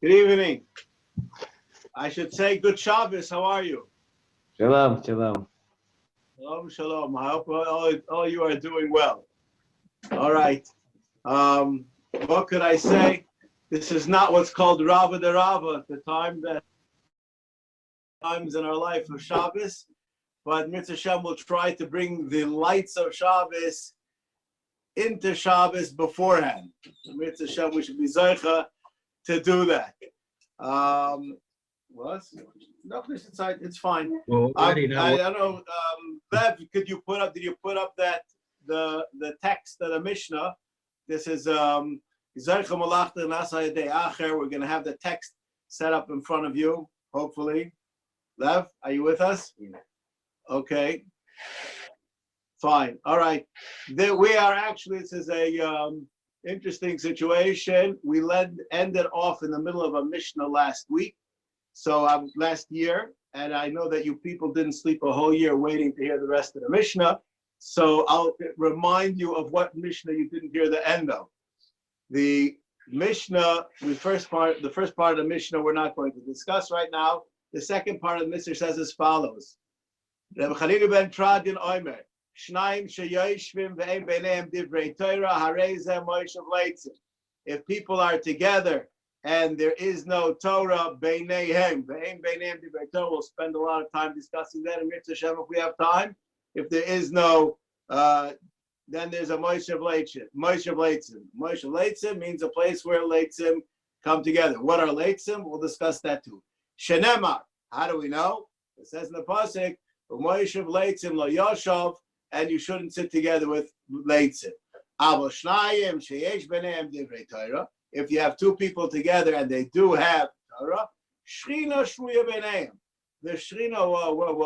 Good evening. I should say good Shabbos. How are you? Shalom, shalom. Shalom, shalom. I hope all you are doing well. All right. What could I say? This is not what's called Rava de Rava, the times in our life of Shabbos, but Mitzvah Shem will try to bring the lights of Shabbos into Shabbos beforehand. Mitzvah Shem, we should be zeicha to do that. What? No, please inside. It's fine. Well, I don't know. Lev, did you put up that the text of the Mishnah? This is Zeicha Malachta Nasa Yedei Acher. We're going to have the text set up in front of you, hopefully. Lev, are you with us? Yeah. Okay. Fine. All right. We are actually. This is a interesting situation. We ended off in the middle of a Mishnah last week. So last year, and I know that you people didn't sleep a whole year waiting to hear the rest of the Mishnah. So I'll remind you of what Mishnah you didn't hear the end of. The Mishnah, the first part of the Mishnah we're not going to discuss right now. The second part of the Mishnah says as follows. Reb Chanina ben Tradin Omer, Shnaim sheyoshvim ve'em beineim divrei Torah harei zeh moishav leitzim. If people are together and there is no Torah, beineihem, ve'em beineim divrei Torah, we'll spend a lot of time discussing that in Mitzvah Shem if we have time. If there is no, then there's a moishav leitzim. Moishav leitzim means a place where leitzim come together. What are leitzim? We'll discuss that too. Shenemar, how do we know? It says in the pasuk, "Moishav leitzim lo yoshav," and you shouldn't sit together with leitzim. Avo shnayim sheyesh b'neihem divrei Torah. If you have two people together and they do have Torah, Shrina shruya b'neihem. The Shrina,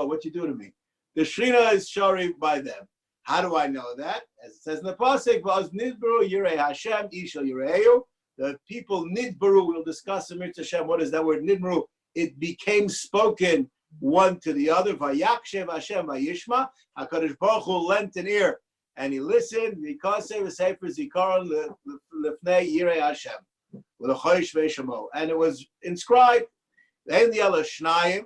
what you do to me? The Shrina is shari by them. How do I know that? As it says in the pasuk, "V'az nidbaru yirei Hashem ishal yireyu." The people nidbaru. We'll discuss in Mitzvah Shem. What is that word nidbaru? It became spoken one to the other. Vayakshev Hashem vayishma. HaKadosh Baruch Hu lent an ear and he listened. Because it was sefer zikaron lefnei yirei Hashem with a choish ve'shamo, and it was inscribed. Ein yala shnayim.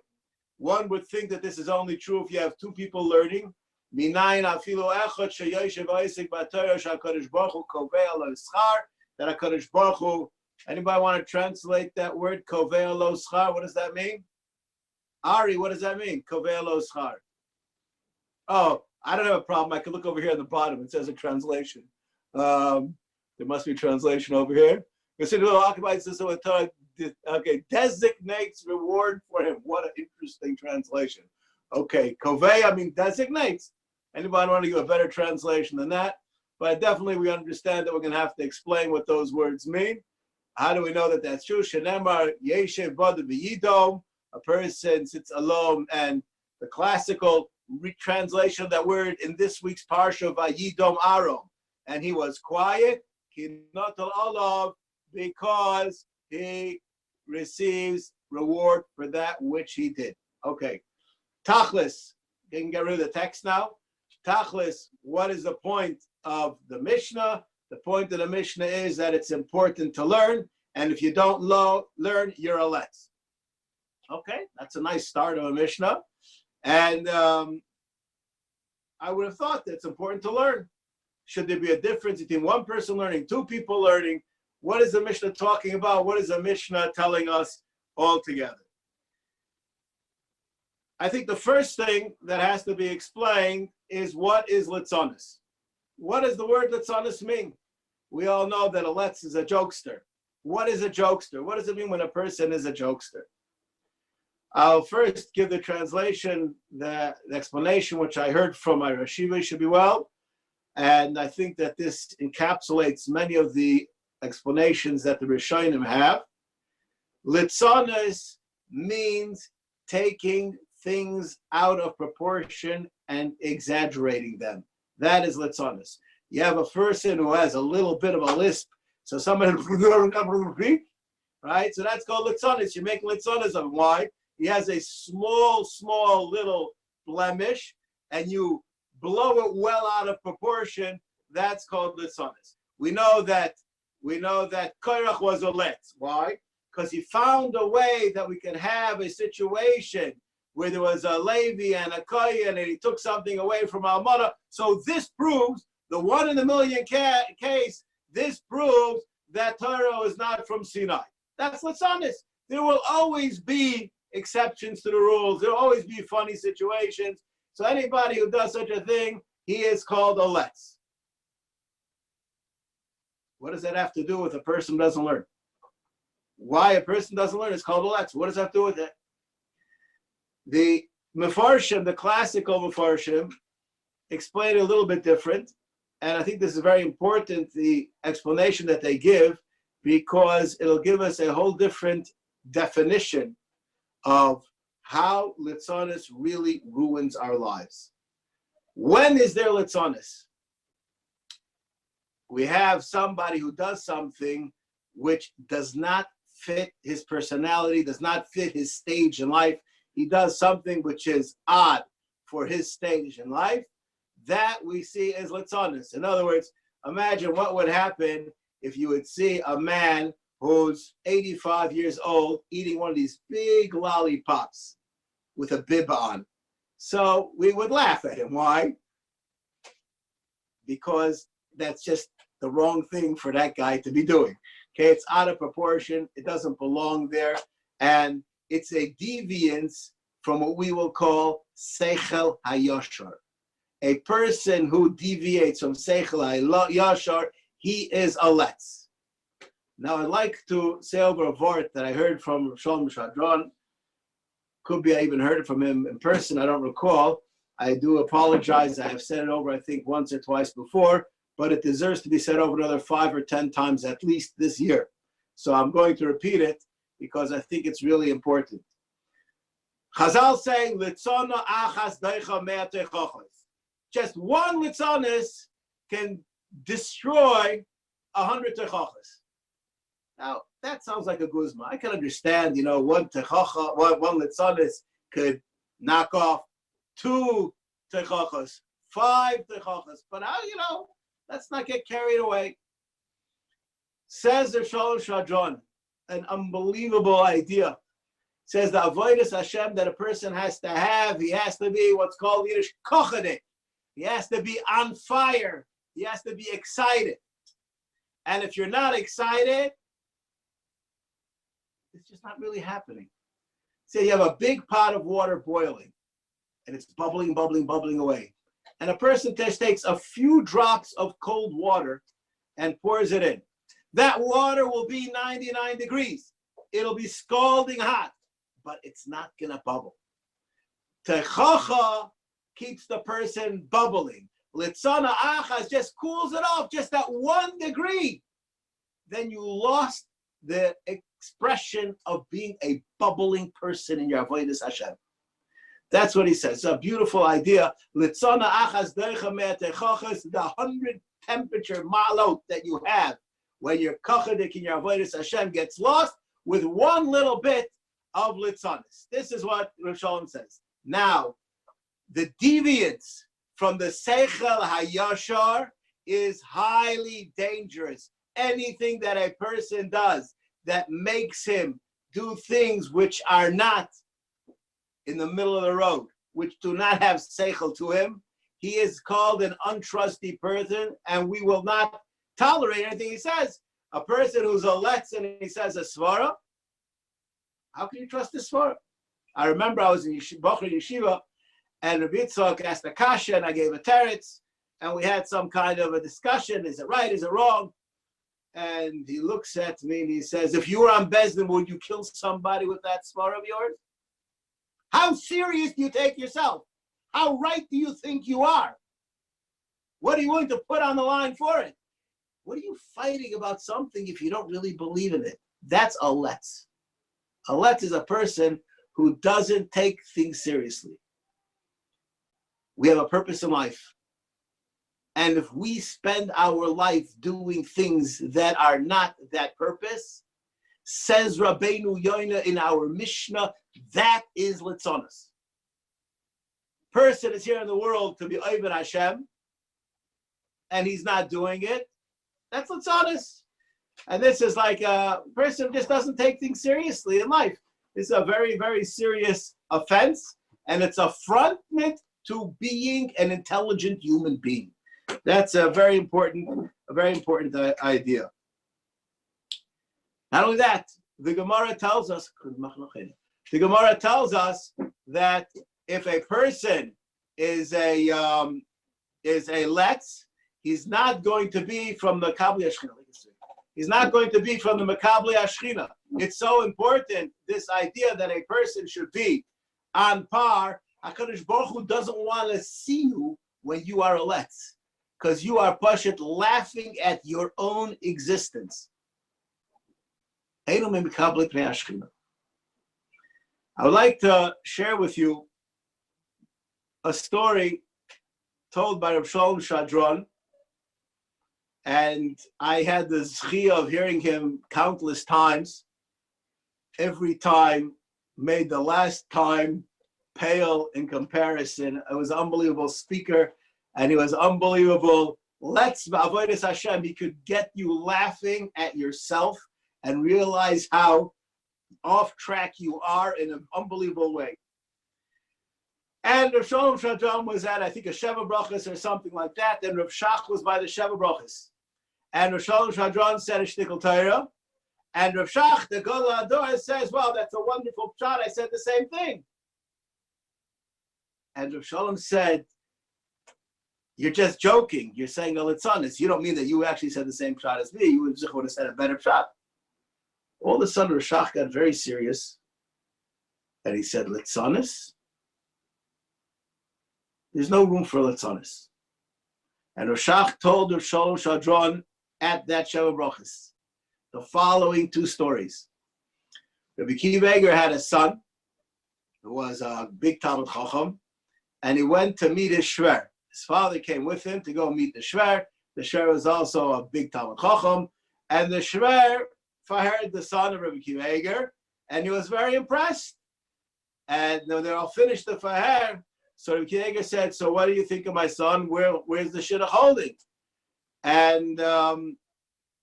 One would think that this is only true if you have two people learning. Minayin afilu echad sheyoshev v'isik b'Torah shakadosh Baruch Hu kovei lo schar. That HaKadosh Baruch Hu. Anybody want to translate that word kovei lo schar? What does that mean? Ari, what does that mean? Kovei lo schar. Oh, I don't have a problem. I can look over here at the bottom. It says a translation. There must be a translation over here. Okay, designates reward for him. What an interesting translation. Okay, kovei, I mean designates. Anybody want to give a better translation than that? But definitely we understand that we're going to have to explain what those words mean. How do we know that that's true? Shenemar yeshev b'ada v'yidom. A person sits alone, and the classical translation of that word in this week's parsha, vayidom arom, and he was quiet, kinotel olav, because he receives reward for that which he did. Okay, tachlis, you can get rid of the text now. Tachlis, what is the point of the Mishnah? The point of the Mishnah is that it's important to learn, and if you don't learn, you're a letz. Okay, that's a nice start of a Mishnah. And I would have thought that it's important to learn. Should there be a difference between one person learning, two people learning? What is the Mishnah talking about? What is the Mishnah telling us altogether? I think the first thing that has to be explained is what is litzonis. What does the word litzonis mean? We all know that a letz is a jokester. What is a jokester? What does it mean when a person is a jokester? I'll first give the translation, the explanation, which I heard from my Rashiva, should be well. And I think that this encapsulates many of the explanations that the Rishonim have. Litzonis means taking things out of proportion and exaggerating them. That is litzonis. You have a person who has a little bit of a lisp, so somebody, right? So that's called litzonis. You make litzonis of him. Why? He has a small little blemish, and you blow it well out of proportion. That's called litzonis. We know that Korach was a letz. Why? because he found a way that we can have a situation where there was a Levi and a Kohen, and he took something away from Almana. So this proves, the 1 in a million case, this proves that Torah is not from Sinai. That's Latzonis. There will always be exceptions to the rules. There will always be funny situations. So anybody who does such a thing, he is called a Letz. What does that have to do with a person who doesn't learn? Why a person doesn't learn is called a Letz. What does that have to do with it? The Mefarshim, the classical Mefarshim, explain it a little bit different. And I think this is very important, the explanation that they give, because it'll give us a whole different definition of how Litzonis really ruins our lives. When is there Litzonis? We have somebody who does something which does not fit his personality, does not fit his stage in life. He does something which is odd for his stage in life. That we see as Litzonis. In other words, imagine what would happen if you would see a man who's 85 years old eating one of these big lollipops with a bib on. So we would laugh at him. Why? Because that's just the wrong thing for that guy to be doing. Okay, it's out of proportion. It doesn't belong there. And it's a deviance from what we will call Seichel HaYoshar. A person who deviates from Seichel HaYoshar, he is a Letz. Now, I'd like to say over a word that I heard from Shalom Shadron. Could be I even heard it from him in person. I don't recall. I do apologize. I have said it over, I think, once or twice before, but it deserves to be said over another 5 or 10 times at least this year. So I'm going to repeat it because I think it's really important. Chazal saying, Litzona achas deicha mea techochos. Just one litzonis can destroy 100 techochos. Now, that sounds like a guzma. I can understand, one techocha, one litzonis could knock off 2 techochos, 5 techochos. But let's not get carried away. Says the Shalom Shadron, an unbelievable idea. Says the avodas Hashem that a person has to have, he has to be what's called Yiddish kochadik. He has to be on fire. He has to be excited. And if you're not excited, it's just not really happening. Say you have a big pot of water boiling, and it's bubbling, bubbling, bubbling away. And a person just takes a few drops of cold water and pours it in. That water will be 99 degrees. It'll be scalding hot, but it's not going to bubble. Techacha keeps the person bubbling. Litzana achas just cools it off, just at 1 degree. Then you lost the expression of being a bubbling person in your avodas Hashem. That's what he says. It's a beautiful idea. Litzana achas deicha mea techachas, the 100 temperature ma'alot that you have when your kachadik in your avodas Hashem gets lost with one little bit of litzanis. This is what Rav Shalom says. Now, the deviance from the Seichel HaYashar is highly dangerous. Anything that a person does that makes him do things which are not in the middle of the road, which do not have Seichel to him, he is called an untrusty person, and we will not tolerate anything he says. A person who's a Letz and he says a Svara, how can you trust the Svara? I remember I was in Bochur Yeshiva, and Rabbi Yitzchak asked a kasha, and I gave a teretz, and we had some kind of a discussion. Is it right? Is it wrong? And he looks at me and he says, if you were on Bezdin, would you kill somebody with that svara of yours? How serious do you take yourself? How right do you think you are? What are you willing to put on the line for it? What are you fighting about something if you don't really believe in it? That's a Letz. A Letz is a person who doesn't take things seriously. We have a purpose in life. And if we spend our life doing things that are not that purpose, says Rabbeinu Yoina in our Mishnah, that is Litzonos. Person is here in the world to be Oved Hashem, and he's not doing it. That's Litzonos. And this is like a person who just doesn't take things seriously in life. It's a very, very serious offense, and it's affrontment to being an intelligent human being. That's a very important idea. Not only that, the Gemara tells us that if a person is a letz, he's not going to be from the Makabli Ashchina. He's not going to be from the Makabli Ashchina. It's so important, this idea that a person should be on par. HaKadosh Baruch Hu doesn't want to see you when you are a letz, because you are pashut laughing at your own existence. I would like to share with you a story told by Rav Shalom Shadron, and I had the zechia of hearing him countless times. Every time made the last time pale in comparison. It was an unbelievable speaker, and he was unbelievable. Let's ba'avodas Hashem. He could get you laughing at yourself and realize how off track you are in an unbelievable way. And Rav Shalom Shadron was at, I think, a Sheva Brachas or something like that. Then Rav Shach was by the Sheva Brachas. And Rav Shalom Shadron said a shtickle Torah. And Rav Shach, the Gadol Hador, says, well, that's a wonderful pshat. I said the same thing. And Rav Shalom said, you're just joking. You're saying a litzanis. You don't mean that you actually said the same pshat as me. You would have said a better pshat. All of a sudden, Rav Shach got very serious. And he said, litzanis? There's no room for litzanis. And Rav Shach told Rav Shalom Shadron at that Sheva Brachas the following two stories. Rabbi Kiva had a son who was a big Talmud Chacham, and he went to meet his shver. His father came with him to go meet the shver. The shver was also a big Talmud Chacham, and the shver fired the son of Rabbi Kiva, and he was very impressed. And when they all finished the faher, so Rabbi Kiva said, so what do you think of my son? Where's the shidduch holding? And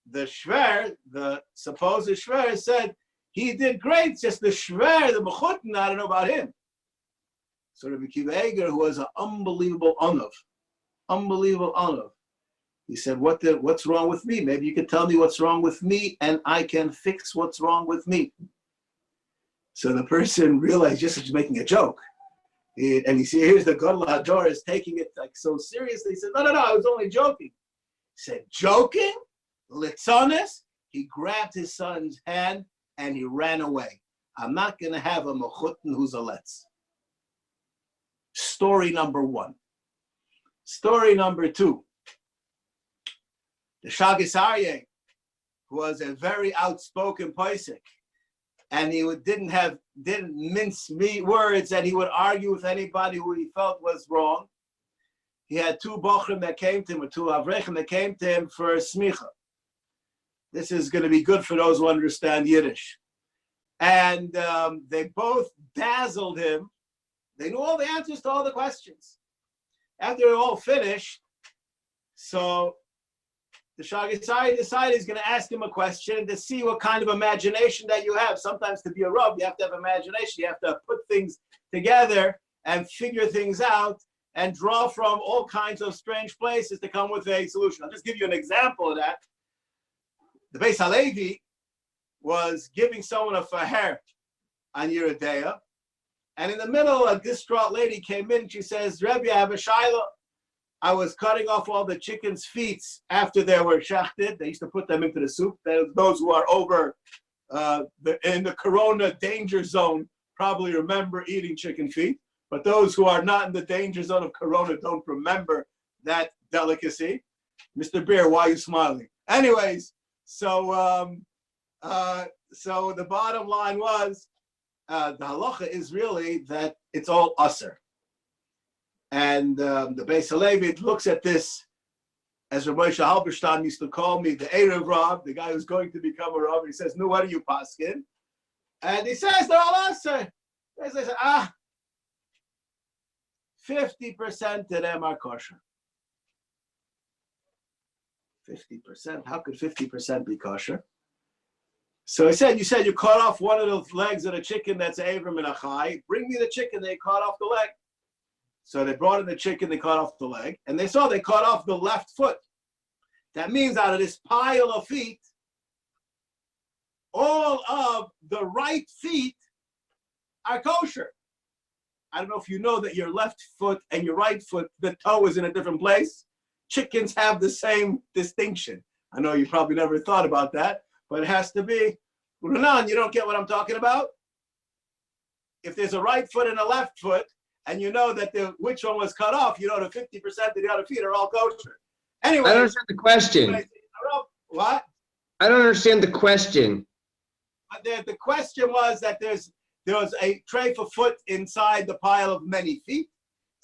the shver, the supposed shver, said, he did great, just the shver, the mechutin, I don't know about him. So Rabbi Kiva, who was an unbelievable onav, he said, what's wrong with me? Maybe you could tell me what's wrong with me, and I can fix what's wrong with me. So the person realized just he's making a joke. And you see, here's the Gadol Hador is taking it like so seriously. He said, no, I was only joking. He said, joking? Litzonis? He grabbed his son's hand and he ran away. I'm not going to have a mechutin who's a letz. Story number one. Story number two. The Shagis Aryeh, who was a very outspoken poisek, and he didn't mince words, and he would argue with anybody who he felt was wrong. He had two bochrim that came to him, or two avrechim that came to him for smicha. This is going to be good for those who understand Yiddish. And they both dazzled him. They knew all the answers to all the questions. After they all finished, so the Shagitzai decided he's going to ask him a question to see what kind of imagination that you have. Sometimes to be a Rav, you have to have imagination. You have to put things together and figure things out and draw from all kinds of strange places to come with a solution. I'll just give you an example of that. The Beis Halevi was giving someone a faher on Yeridea, and in the middle, a distraught lady came in. She says, Rebbe, I have a shaila. I was cutting off all the chicken's feet after they were shachted. They used to put them into the soup. Those who are over in the corona danger zone probably remember eating chicken feet. But those who are not in the danger zone of corona don't remember that delicacy. Mr. Beer, why are you smiling? Anyways, so the bottom line was, the halacha is really that it's all usser. And the Beis Halevi looks at this, as Rav Moshe Halberstam used to call me, the Erev Rav, the guy who's going to become a Rav. He says, no, what are you paskin? And he says, they're all usser. I said, 50% of them are kosher. 50%? How could 50% be kosher? So he said, you said you cut off one of the legs of the chicken that's Avram and Achai. Bring me the chicken. They cut off the leg. So they brought in the chicken, they cut off the leg, and they saw they cut off the left foot. That means out of this pile of feet, all of the right feet are kosher. I don't know if you know that your left foot and your right foot, the toe is in a different place. Chickens have the same distinction. I know you probably never thought about that, but it has to be. Renan, you don't get what I'm talking about? If there's a right foot and a left foot, and you know that which one was cut off, you know the 50% of the other feet are all kosher. Anyway. I don't understand the question. What? I don't understand the question. The question was that there was a tray for foot inside the pile of many feet.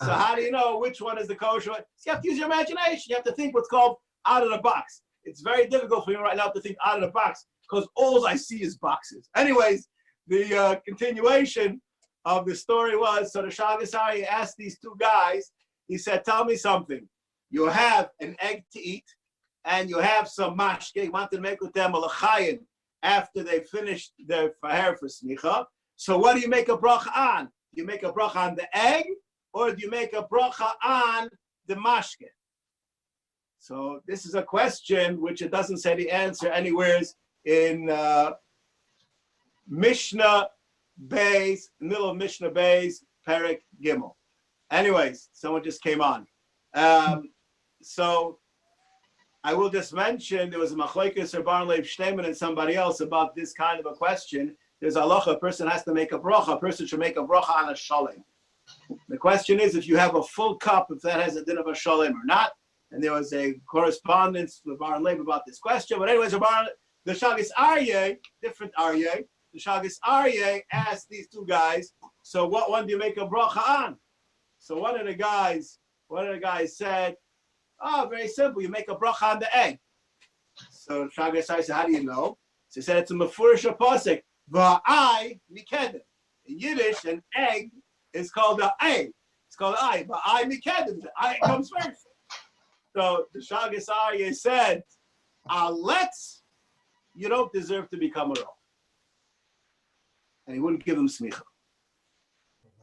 So how do you know which one is the kosher one? So you have to use your imagination. You have to think what's called out of the box. It's very difficult for me right now to think out of the box because all I see is boxes. Anyways, the continuation of the story was, so the Shagasari asked these two guys, he said, tell me something. You have an egg to eat and you have some mashke. You want to make with them a l'chayin after they finished their faher for smicha. So what do you make a bracha on? Do you make a bracha on the egg or do you make a bracha on the mashke? So this is a question which it doesn't say the answer anywhere in Mishnah Beis, middle of Mishnah Beis, Perek Gimel. Anyways, someone just came on. So I will just mention there was a machlokes or Bar Leib Shteiman and somebody else about this kind of a question. There's a halacha, a person has to make a bracha. A person should make a bracha on a shalem. The question is if you have a full cup, if that has a din of a shalem or not. And there was a correspondence with Bar Leib about this question. But anyways, the Shagis Aryeh, different Aryeh, the Shagis Aryeh asked these two guys, so what one do you make a bracha on? So one of the guys said, oh, very simple, you make a bracha on the egg. So Shagis Aryeh said, how do you know? So he said, it's a mefurish pasuk, va'ai mikedem. In Yiddish, an egg is called an egg. It's called I, va'ai mikedem. The I comes first. So the Shagis Aryeh said, you don't deserve to become a Rav. And he wouldn't give him smicha.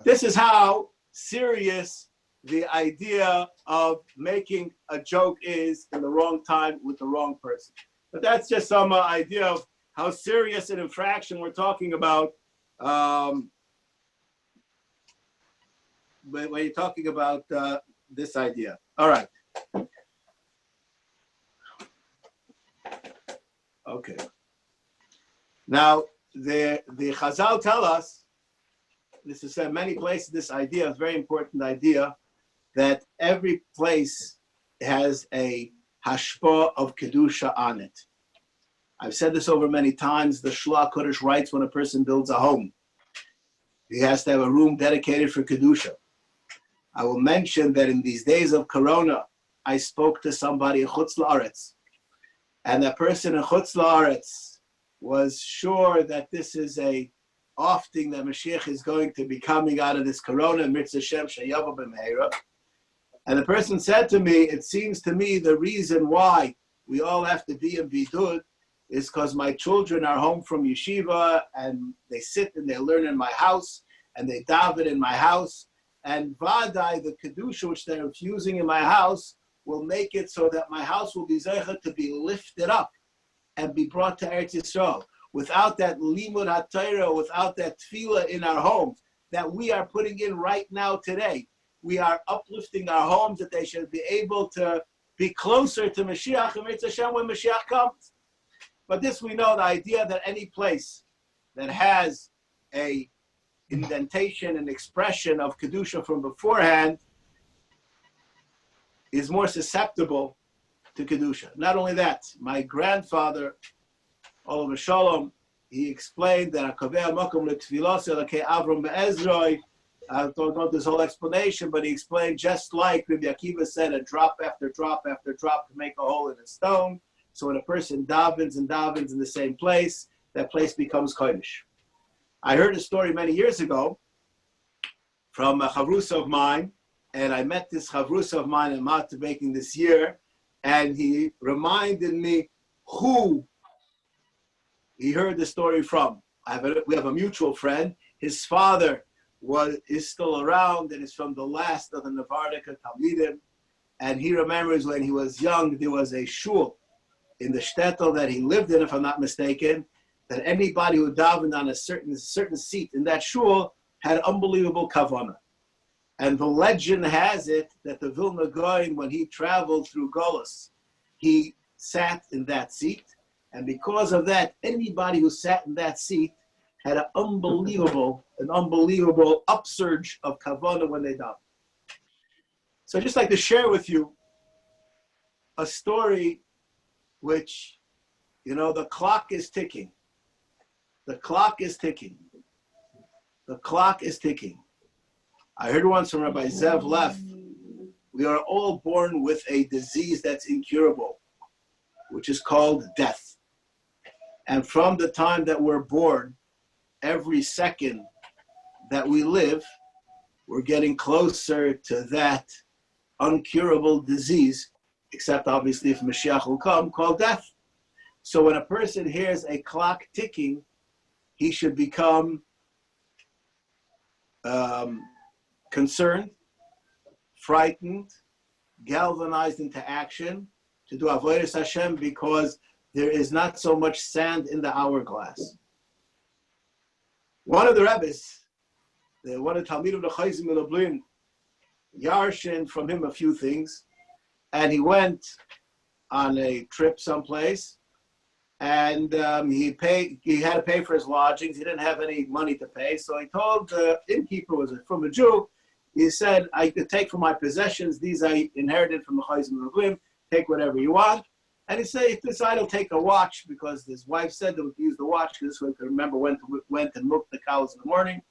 This is how serious the idea of making a joke is in the wrong time with the wrong person. But that's just some idea of how serious an infraction we're talking about when you're talking about this idea. All right. Okay. Now, the Chazal tell us, this is said in many places, this idea, a very important idea, that every place has a hashpah of Kedusha on it. I've said this over many times. The Shla Kodesh writes when a person builds a home, he has to have a room dedicated for Kedusha. I will mention that in these days of Corona, I spoke to somebody in Chutz La'aretz, and that person in Chutz La'aretz was sure that this is a ofting that Mashiach is going to be coming out of this Corona, Mitzvah Shem Sheyavo B'Meira. And the person said to me, it seems to me the reason why we all have to be in Bidud is because my children are home from yeshiva and they sit and they learn in my house and they daven in my house. And Vadai, the Kedusha which they're infusing in my house, will make it so that my house will be zeicha to be lifted up and be brought to Eretz Yisrael. Without that limud haTorah, without that tefillah in our homes that we are putting in right now today, we are uplifting our homes that they should be able to be closer to Mashiach and Mitzvah Shem when Mashiach comes. But this we know, the idea that any place that has a indentation and expression of Kedusha from beforehand is more susceptible to Kedusha. Not only that, my grandfather, Olav Shalom, he explained that Akaveh Makom L'Tfilos Pirkei Avos Be'ezroi. I don't know this whole explanation, but he explained just like Rabbi Akiva said, a drop after drop after drop to make a hole in a stone. So when a person davens and davens in the same place, that place becomes kodesh. I heard a story many years ago from a chavrusa of mine, and I met this chavrusa of mine in Mat making this year, And he reminded me who he heard the story from. We have a mutual friend. His father is still around and is from the last of the Nevardika Talmidim. And he remembers when he was young, there was a shul in the shtetl that he lived in, if I'm not mistaken, that anybody who davened on a certain seat in that shul had unbelievable kavanah. And the legend has it that the Vilna Gaon, when he traveled through Golos, he sat in that seat. And because of that, anybody who sat in that seat had an unbelievable upsurge of kavanah when they davened. So I'd just like to share with you a story which, the clock is ticking. The clock is ticking. The clock is ticking. I heard once from Rabbi Zev Leff, we are all born with a disease that's incurable, which is called death. And from the time that we're born, every second that we live, we're getting closer to that uncurable disease, except obviously if Mashiach will come, called death. So when a person hears a clock ticking, he should become concerned, frightened, galvanized into action to do avodas Hashem, because there is not so much sand in the hourglass. One of the Rebbes, one of the Talmidim of the Chayzim in Lublin, yarshin from him a few things, and he went on a trip someplace, and he had to pay for his lodgings. He didn't have any money to pay, so he told the innkeeper, was from a Jew, he said, I could take from my possessions, these I inherited from the Chayzim in Lublin, take whatever you want. And he said, he decided to take a watch, because his wife said that we could use the watch, because this way we could remember when to milk the cows in the morning.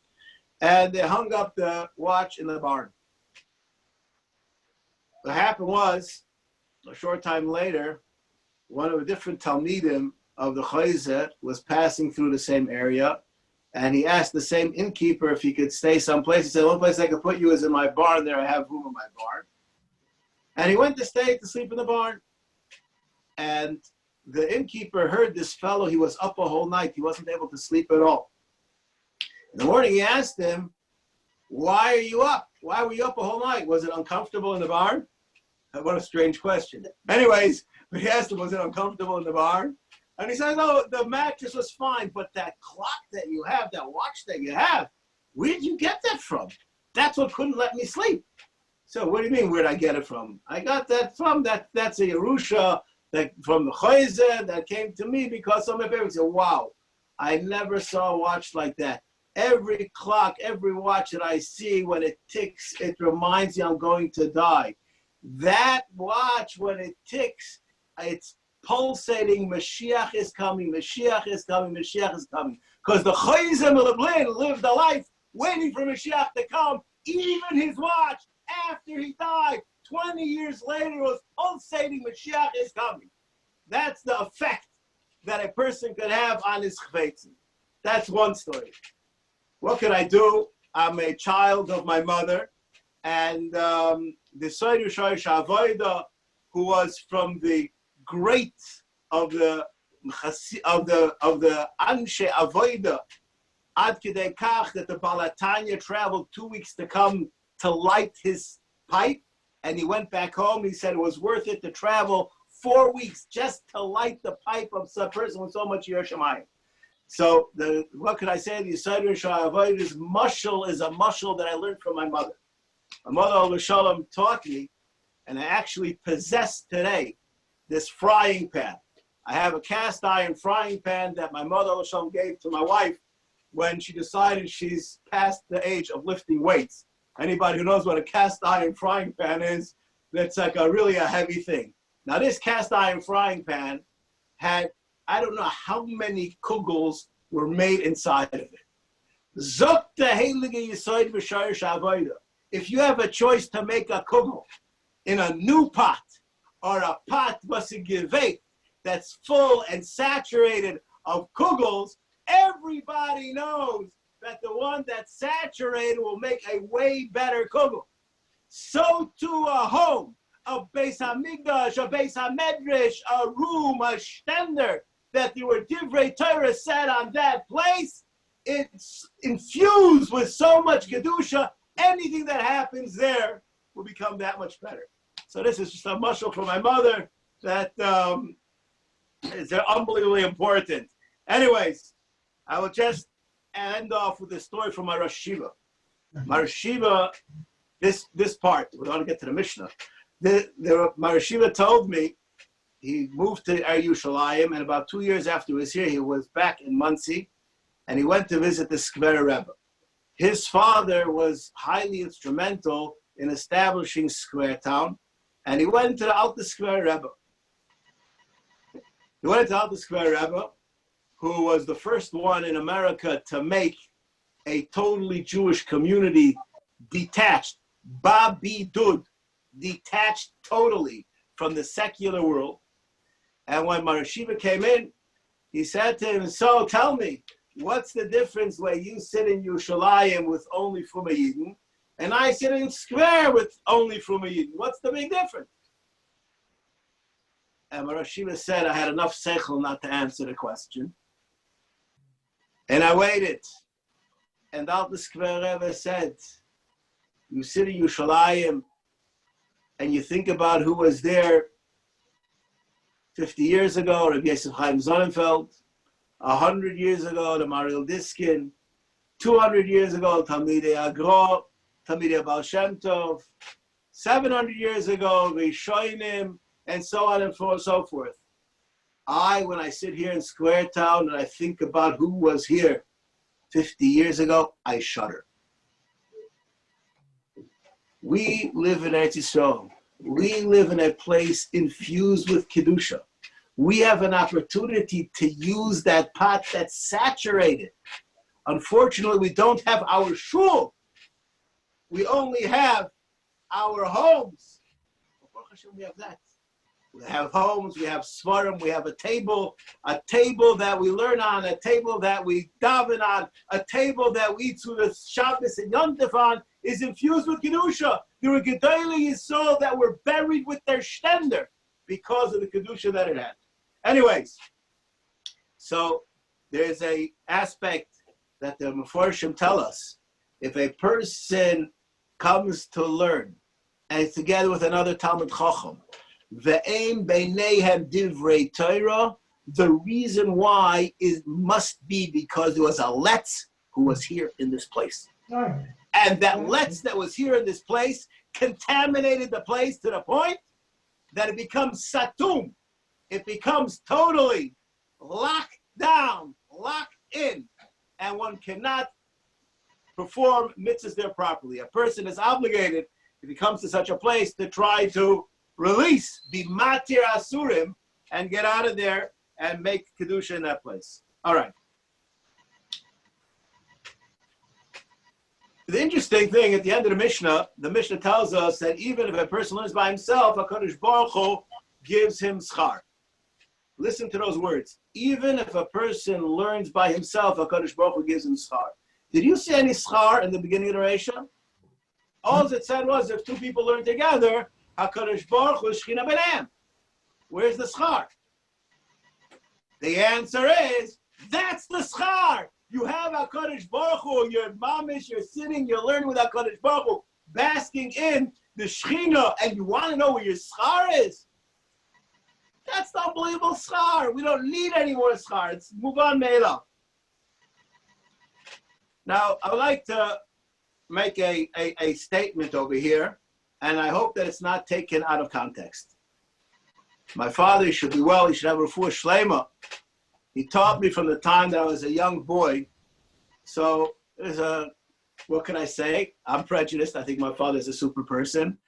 And they hung up the watch in the barn. What happened was, a short time later, one of the different Talmidim of the Chayzeh was passing through the same area, and he asked the same innkeeper if he could stay someplace. He said, the only place I could put you is in my barn. There I have room in my barn. And he went to sleep in the barn. And the innkeeper heard this fellow. He was up a whole night. He wasn't able to sleep at all. In the morning, he asked him, why are you up? Why were you up a whole night? Was it uncomfortable in the barn? What a strange question. Anyways, he asked him, was it uncomfortable in the barn? And he said, no, the mattress was fine, but that clock that you have, that watch that you have, where did you get that from? That's what couldn't let me sleep. So what do you mean, where'd I get it from? I got that from, that's a Yerusha, that from the Chayzeh that came to me because some of my parents said, wow, I never saw a watch like that. Every clock, every watch that I see, when it ticks, it reminds me I'm going to die. That watch, when it ticks, it's pulsating, Mashiach is coming, Mashiach is coming, Mashiach is coming. Because the Chayzim of Lublin lived a life waiting for Mashiach to come. Even his watch, after he died, 20 years later, was pulsating, Mashiach is coming. That's the effect that a person could have on his chvetzim. That's one story. What can I do? I'm a child of my mother, and the Soiru Shoish Avoida, who was from the great of the Anshe Avoida, Ad Kedei Kach, that the Balatanya traveled 2 weeks to come to light his pipe, and he went back home. He said it was worth it to travel 4 weeks just to light the pipe of some person with so much Yiras Shamayim. So what could I say? The Yisrael Sha'avodah mushal is a mushal that I learned from my mother. My mother, Al Shalom, taught me, and I actually possess today this frying pan. I have a cast iron frying pan that my mother, Al Shalom, gave to my wife when she decided she's past the age of lifting weights. Anybody who knows what a cast iron frying pan is, that's like really a heavy thing. Now this cast iron frying pan had, I don't know how many kugels were made inside of it. If you have a choice to make a kugel in a new pot or a pot that's full and saturated of kugels, everybody knows that the one that's saturated will make a way better kugel. So too a home, a Beis Hamikdash, a Beis Hamedrash, a room, a stender, that there were divrei Torah said on that place, it's infused with so much kedusha, anything that happens there will become that much better. So this is just a mashal for my mother that is unbelievably important. Anyways, I will just end off with a story from my Rosh Yeshiva. My Rosh Yeshiva, this part, we want to get to the Mishnah. My Rosh Yeshiva told me he moved to Yerushalayim, and about 2 years after he was here, he was back in Monsey, and he went to visit the Skver Rebbe. His father was highly instrumental in establishing Square Town, and he went to the Alta Skver Rebbe. He went to Alta Skver Rebbe, who was the first one in America to make a totally Jewish community detached, babidud, detached totally from the secular world. And when Rosh Yeshiva came in, he said to him, so tell me, what's the difference where you sit in Yerushalayim with only Fruma Yidden, and I sit in Square with only Fruma Yidden? What's the big difference? And Rosh Yeshiva said, I had enough seichel not to answer the question. And I waited. And Alta Square Rebbe said, you sit in Yerushalayim and you think about who was there 50 years ago, Rabbi Yosef Chaim Sonnenfeld, 100 years ago, the Mariel Diskin, 200 years ago, Talmidei Agro, Talmidei Baal Shem Tov, 700 years ago, Rishonim, and so on and so forth. When I sit here in Square Town and I think about who was here 50 years ago, I shudder. We live in Eretz Yisrael. We live in a place infused with Kedusha. We have an opportunity to use that pot that's saturated. Unfortunately, we don't have our shul. We only have our homes. Baruch Hashem, we have that. We have homes, we have svarim, we have a table that we learn on, a table that we daven on, a table that we eat through the Shabbos and Yom Tov on, is infused with Kedusha. There were Gedolei Yisrael that were buried with their stender because of the Kedusha that it had. Anyways, so there's a aspect that the Meforshim tell us. If a person comes to learn, and it's together with another Talmud Chacham, Ve'em beineihem divrei Torah, the reason why must be because there was a Letz who was here in this place. And that Letz that was here in this place contaminated the place to the point that it becomes satum. It becomes totally locked down, locked in, and one cannot perform mitzvahs there properly. A person is obligated, if he comes to such a place, to try to release, be matir asurim, and get out of there and make kedusha in that place. All right. The interesting thing at the end of the Mishnah tells us that even if a person learns by himself, HaKadosh Baruch Hu gives him schar. Listen to those words. Even if a person learns by himself, HaKadosh Baruch Hu gives him schar. Did you see any schar in the beginning of the Reisha? All it said was if two people learn together, HaKadosh Baruch Hu Shechina B'neihem. Where's the schar? The answer is, that's the schar. You have HaKadosh Baruch Hu, you're mamish, you're sitting, you're learning with HaKadosh Baruch Hu, basking in the Shechina, and you want to know where your schar is? That's the unbelievable schar. We don't need any more schar. It's muvan me'elav. Now, I would like to make a statement over here, and I hope that it's not taken out of context. My father should be well. He should have a refuah shlema. He taught me from the time that I was a young boy. So what can I say? I'm prejudiced. I think my father's a super person.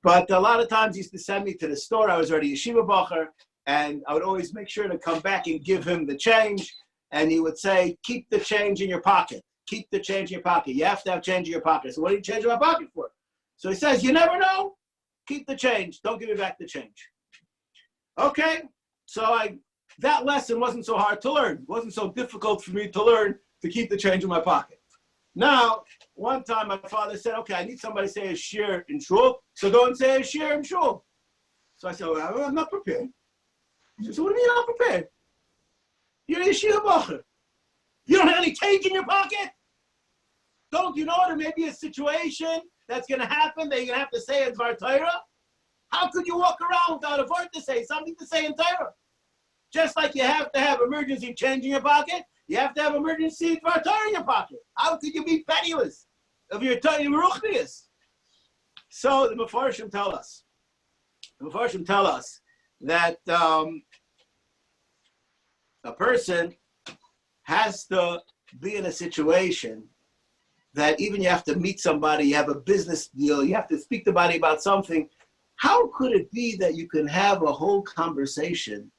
But a lot of times he used to send me to the store. I was already a yeshiva bacher, and I would always make sure to come back and give him the change. And he would say, keep the change in your pocket. Keep the change in your pocket. You have to have change in your pocket. So what do you change in my pocket for? So he says, you never know. Keep the change. Don't give me back the change. Okay. So that lesson wasn't so hard to learn. It wasn't so difficult for me to learn to keep the change in my pocket. Now, one time my father said, okay, I need somebody to say a shiur in shul, so go and say a shiur in shul. So I said, well, I'm not prepared. She said, what do you mean not prepared? You're a yeshiva bacher. You don't have any change in your pocket? Don't you know there may be a situation that's going to happen that you're going to have to say in Dvar Torah? How could you walk around without a word to say, something to say in Torah? Just like you have to have emergency change in your pocket, you have to have emergency Dvar Torah in your pocket. How could you be penniless of your ruchnius? So the Mefarshim tell us that a person has to be in a situation that even you have to meet somebody, you have a business deal, you have to speak to somebody about something. How could it be that you can have a whole conversation,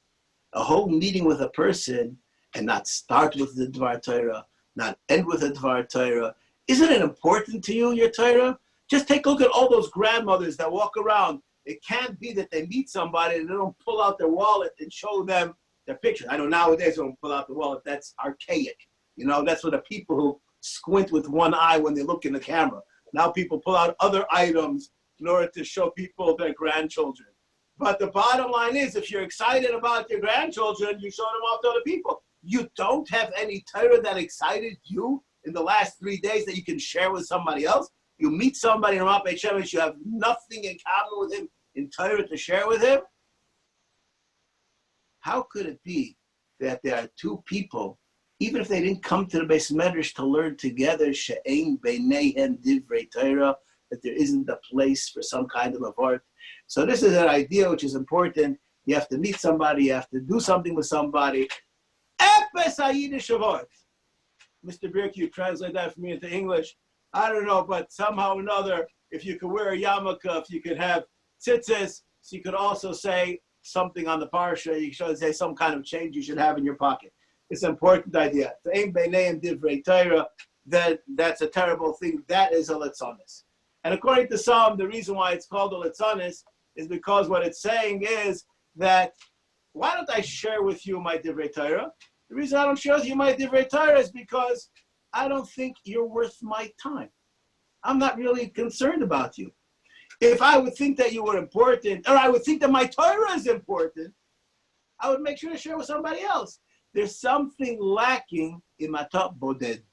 a whole meeting with a person and not start with the Dvar Torah, not end with the Dvar Torah? Isn't it important to you, your Torah? Just take a look at all those grandmothers that walk around. It can't be that they meet somebody and they don't pull out their wallet and show them their picture. I know nowadays they don't pull out the wallet. That's archaic. You know, that's for the people who squint with one eye when they look in the camera. Now people pull out other items in order to show people their grandchildren. But the bottom line is, if you're excited about your grandchildren, you show them off to other people. You don't have any Torah that excited you in the last 3 days that you can share with somebody else. You meet somebody in Ramat Beit Shemesh, you have nothing in common with him in Torah to share with him. How could it be that there are two people, even if they didn't come to the Beis Medrash to learn together, she'ein beineihem divrei Torah, that there isn't a place for some kind of art? So this is an idea which is important. You have to meet somebody, you have to do something with somebody. Epes haYiddish art. Mr. Birk, you translate that for me into English. I don't know, but somehow or another, if you could wear a yarmulke, if you could have tzitzis, so you could also say something on the parsha, you should say some kind of change you should have in your pocket. It's an important idea. That's a terrible thing. That is a litzonis. And according to some, the reason why it's called a litzonis is because what it's saying is that, why don't I share with you my divrei Torah? The reason I don't share with you my divrei Torah is because I don't think you're worth my time. I'm not really concerned about you. If I would think that you were important, or I would think that my Torah is important, I would make sure to share with somebody else. There's something lacking in matat boded.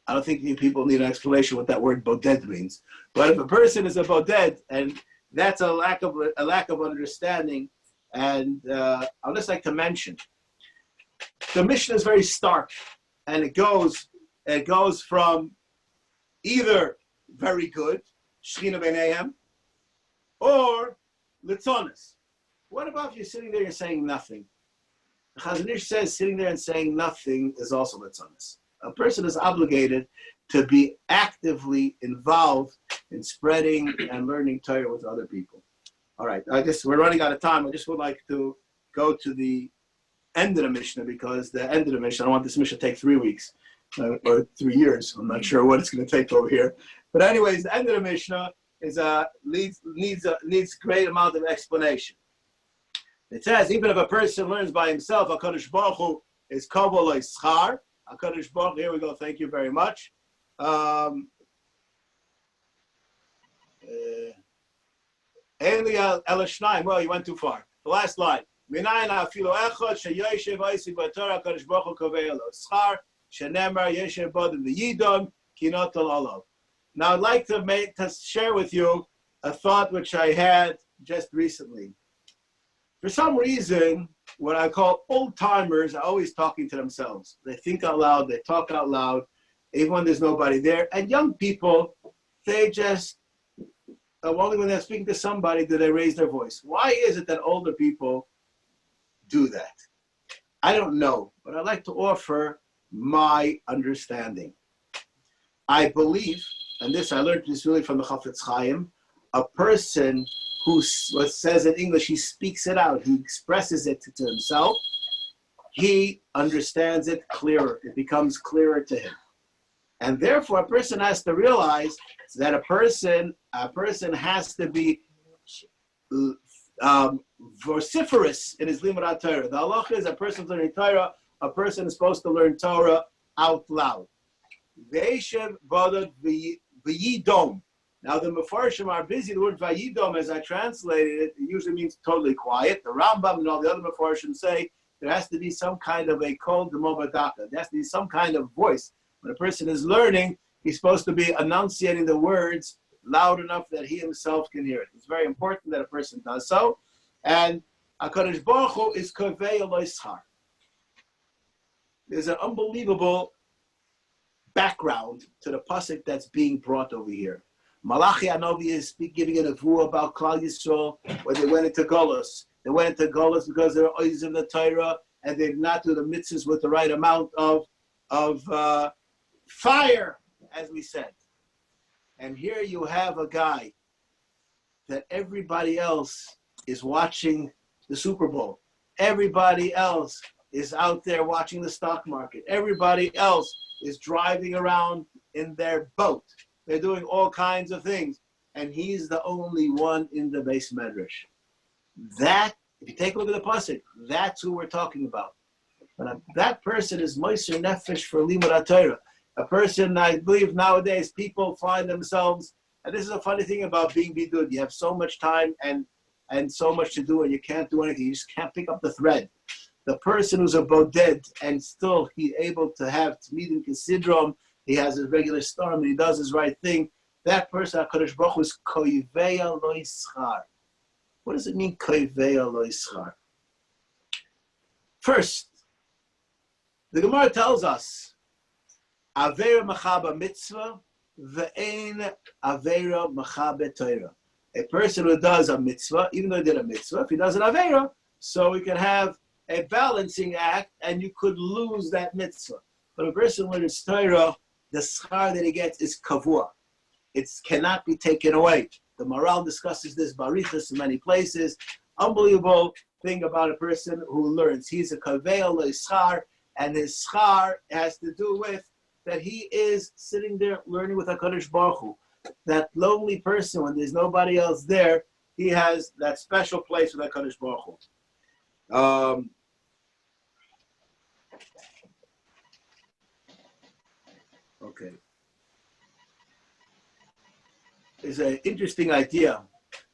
I don't think people need an explanation what that word boded means. But if a person is a boded, and that's a lack of understanding, and I'd just like to mention, the Mishnah is very stark. And it goes from either very good, Shechina Beineihem, or Litzonis. What about if you're sitting there and saying nothing? Chazon Ish says sitting there and saying nothing is also Litzonis. A person is obligated to be actively involved in spreading and learning Torah with other people. All right, we're running out of time. I just would like to go to the end of the Mishnah, because the end of the Mishnah, I don't want this Mishnah to take 3 weeks or 3 years. I'm not sure what it's going to take over here. But anyways, the end of the Mishnah is needs great amount of explanation. It says, even if a person learns by himself, HaKadosh Baruch Hu is kavol schar. HaKadosh Baruch Hu, here we go, thank you very much. Well, you went too far. The last line. Now I'd like to share with you a thought which I had just recently. For some reason, what I call old timers are always talking to themselves. They think out loud, they talk out loud, even when there's nobody there. And young people, they just, only when they're speaking to somebody do they raise their voice. Why is it that older people do that? I don't know, but I'd like to offer my understanding. I believe, and this I learned this really from the Chafetz Chaim, a person who, what says in English, he speaks it out, he expresses it to himself, he understands it clearer, it becomes clearer to him. And therefore a person has to realize that a person has to be vociferous in his limud Torah. The halacha is a person learning Torah, a person is supposed to learn Torah out loud. Ve'eshev badad v'yidom. Now the Mefarshim are busy. The word Vayidom, as I translated it, it usually means totally quiet. The Rambam and all the other Mefarshim say there has to be some kind of a kol demobadaka. There has to be some kind of voice. When a person is learning, he's supposed to be enunciating the words loud enough that he himself can hear it. It's very important that a person does so. And HaKadosh Baruch Hu is kovei lo schar. There's an unbelievable background to the pasuk that's being brought over here. Malachi Anovi is giving a nevuah about Klal Yisrael when they went into Golus. They went into Golus because they were oiz in the Torah and they did not do the mitzvahs with the right amount of fire, as we said. And here you have a guy that everybody else is watching the Super Bowl. Everybody else is out there watching the stock market. Everybody else is driving around in their boat. They're doing all kinds of things. And he's the only one in the Beis Medrash. That, if you take a look at the pasuk, that's who we're talking about. But that person is Moser Nefesh for Limud HaTorah. A person, I believe nowadays, people find themselves, and this is a funny thing about being bidud. You have so much time and so much to do, and you can't do anything. You just can't pick up the thread. The person who's a boded and still he's able to have Tmidim Kesidrom, he has his regular storm and he does his right thing. That person, HaKadosh Baruch Hu, is koiveya lo yischar. What does it mean, koiveya lo yischar? First, the Gemara tells us, Avera machaba mitzvah, ve'ein avera machabe Torah. A person who does a mitzvah, even though he did a mitzvah, if he does an avera, so we can have a balancing act, and you could lose that mitzvah. But a person when it's Torah, the schar that he gets is kavua. It cannot be taken away. The Maral discusses this barichas in many places. Unbelievable thing about a person who learns. He's a kaveil schar, and his schar has to do with that he is sitting there learning with HaKadosh Baruch Hu. That lonely person, when there's nobody else there, he has that special place with HaKadosh Baruch Hu. Okay. It's an interesting idea.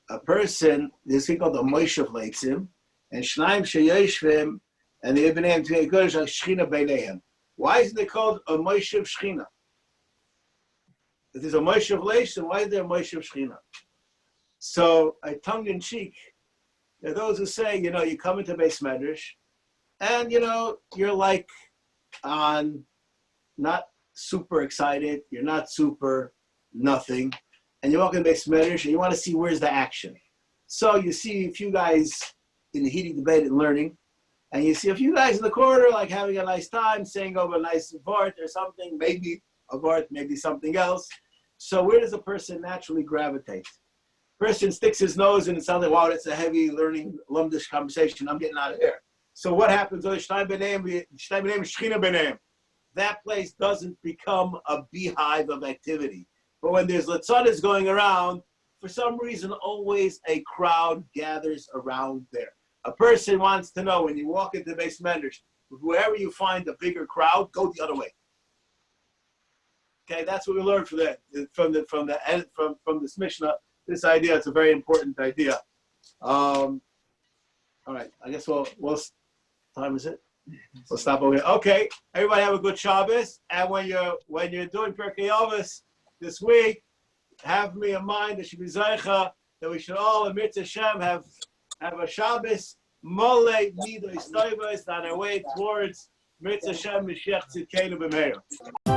A person, there's a thing called the Moshev Leitzim, and Shnaim Sheyoshvim, and the Ibn Am Tveikosh Shechina Beinehem. Why isn't it called a Moshev Shechina? If there's a Moshev Leitzim, why is there a Moshev Shechina? So, a tongue-in-cheek, there are those who say, you come into Beis Medrash, and, you're like on not super excited, you're not super nothing, and you walk in Beis Medrash and you want to see where's the action. So you see a few guys in the heated debate and learning, and you see a few guys in the corner like having a nice time, saying over a nice vart or something, maybe a vart, maybe something else. So where does a person naturally gravitate? Person sticks his nose in and sounds like, wow, that's a heavy learning lumdish conversation, I'm getting out of here. So what happens? That place doesn't become a beehive of activity. But when there's latzadas going around, for some reason, always a crowd gathers around there. A person wants to know when you walk into Beis Medrash, wherever you find a bigger crowd, go the other way. Okay, that's what we learned from this Mishnah. This idea, it's a very important idea. All right, I guess we'll time is it? We'll stop over here. Okay, everybody have a good Shabbos. And when you're doing Pirkei Avos this week, have me in mind that should be Zaycha, that we should all, Amir Hashem, have a Shabbos, Mole Midos Tovos on our way towards Amir Hashem Mashiach Tzidkeinu B'Meir.